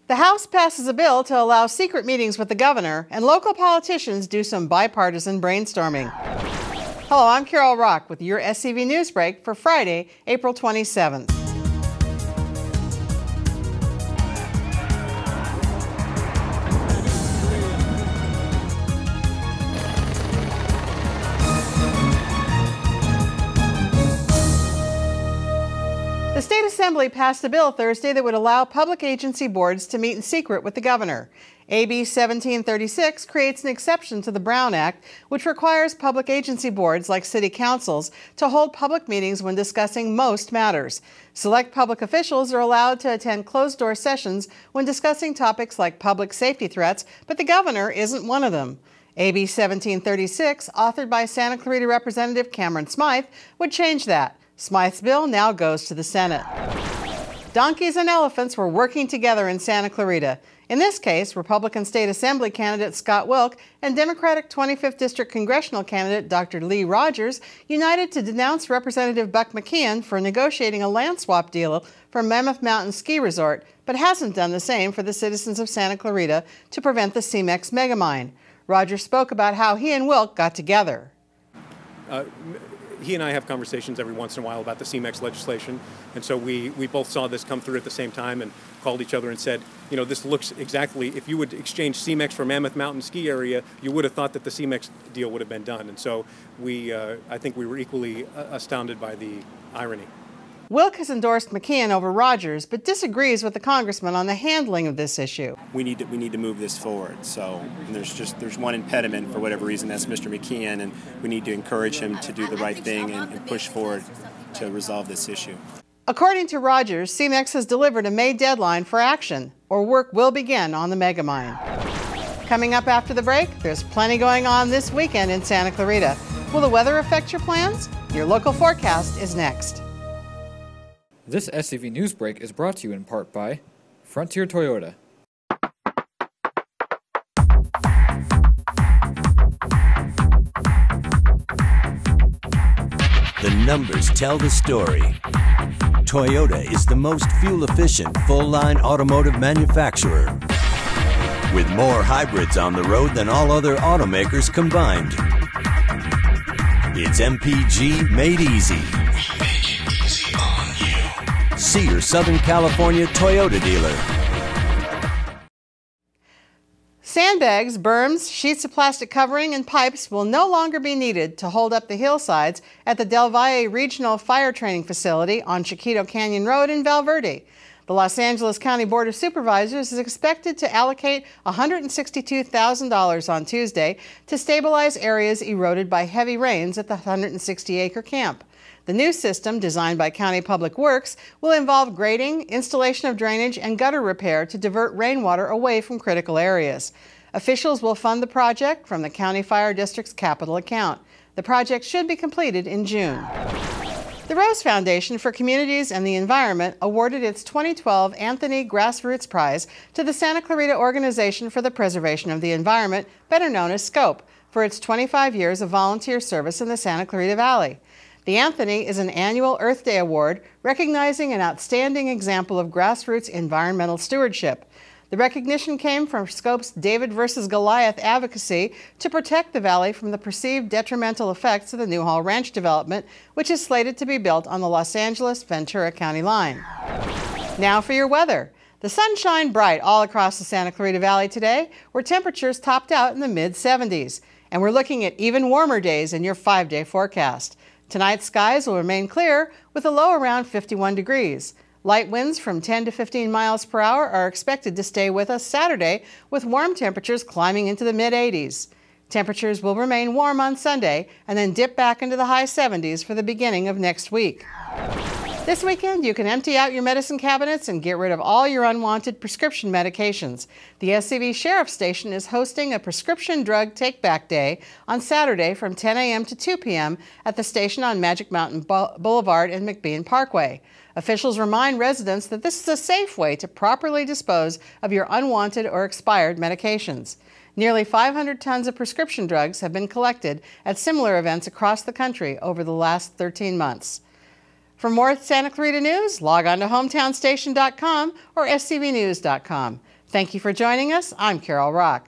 The House passes a bill to allow secret meetings with the governor, and local politicians do some bipartisan brainstorming. Hello, I'm Carol Rock with your SCV NewsBreak for Friday, April 27th. The State Assembly passed a bill Thursday that would allow public agency boards to meet in secret with the governor. AB 1736 creates an exception to the Brown Act, which requires public agency boards, like city councils, to hold public meetings when discussing most matters. Select public officials are allowed to attend closed-door sessions when discussing topics like public safety threats, but the governor isn't one of them. AB 1736, authored by Santa Clarita Representative Cameron Smythe, would change that. Smythe's bill now goes to the Senate. Donkeys and elephants were working together in Santa Clarita. In this case, Republican State Assembly candidate Scott Wilk and Democratic 25th District Congressional candidate Dr. Lee Rogers united to denounce Representative Buck McKeon for negotiating a land swap deal for Mammoth Mountain Ski Resort, but hasn't done the same for the citizens of Santa Clarita to prevent the CEMEX megamine. Rogers spoke about how he and Wilk got together. He and I have conversations every once in a while about the CEMEX legislation, and so we both saw this come through at the same time and called each other and said, you know, this looks exactly, if you would exchange CEMEX for Mammoth Mountain Ski Area, you would have thought that the CEMEX deal would have been done. And so I think we were equally astounded by the irony. Wilk has endorsed McKeon over Rogers, but disagrees with the congressman on the handling of this issue. We need to move this forward. So there's one impediment for whatever reason, that's Mr. McKeon, and we need to encourage him to do the right thing and push forward to resolve this issue. According to Rogers, CEMEX has delivered a May deadline for action, or work will begin on the megamine. Coming up after the break, there's plenty going on this weekend in Santa Clarita. Will the weather affect your plans? Your local forecast is next. This SCV NewsBreak is brought to you in part by Frontier Toyota. The numbers tell the story. Toyota is the most fuel-efficient, full-line automotive manufacturer, with more hybrids on the road than all other automakers combined. It's MPG made easy. See your Southern California Toyota dealer. Sandbags, berms, sheets of plastic covering, and pipes will no longer be needed to hold up the hillsides at the Del Valle Regional Fire Training Facility on Chiquito Canyon Road in Val Verde. The Los Angeles County Board of Supervisors is expected to allocate $162,000 on Tuesday to stabilize areas eroded by heavy rains at the 160-acre camp. The new system, designed by County Public Works, will involve grading, installation of drainage, and gutter repair to divert rainwater away from critical areas. Officials will fund the project from the County Fire District's capital account. The project should be completed in June. The Rose Foundation for Communities and the Environment awarded its 2012 Anthony Grassroots Prize to the Santa Clarita Organization for the Preservation of the Environment, better known as SCOPE, for its 25 years of volunteer service in the Santa Clarita Valley. The Anthony is an annual Earth Day award recognizing an outstanding example of grassroots environmental stewardship. The recognition came from SCOPE's David versus Goliath advocacy to protect the valley from the perceived detrimental effects of the Newhall Ranch development, which is slated to be built on the Los Angeles-Ventura County line. Now for your weather. The sun shined bright all across the Santa Clarita Valley today, where temperatures topped out in the mid-70s. And we're looking at even warmer days in your 5-day forecast. Tonight's skies will remain clear with a low around 51 degrees. Light winds from 10 to 15 miles per hour are expected to stay with us Saturday, with warm temperatures climbing into the mid-80s. Temperatures will remain warm on Sunday and then dip back into the high 70s for the beginning of next week. This weekend, you can empty out your medicine cabinets and get rid of all your unwanted prescription medications. The SCV Sheriff's Station is hosting a prescription drug take-back day on Saturday from 10 a.m. to 2 p.m. at the station on Magic Mountain Boulevard and McBean Parkway. Officials remind residents that this is a safe way to properly dispose of your unwanted or expired medications. Nearly 500 tons of prescription drugs have been collected at similar events across the country over the last 13 months. For more Santa Clarita news, log on to hometownstation.com or scvnews.com. Thank you for joining us. I'm Carol Rock.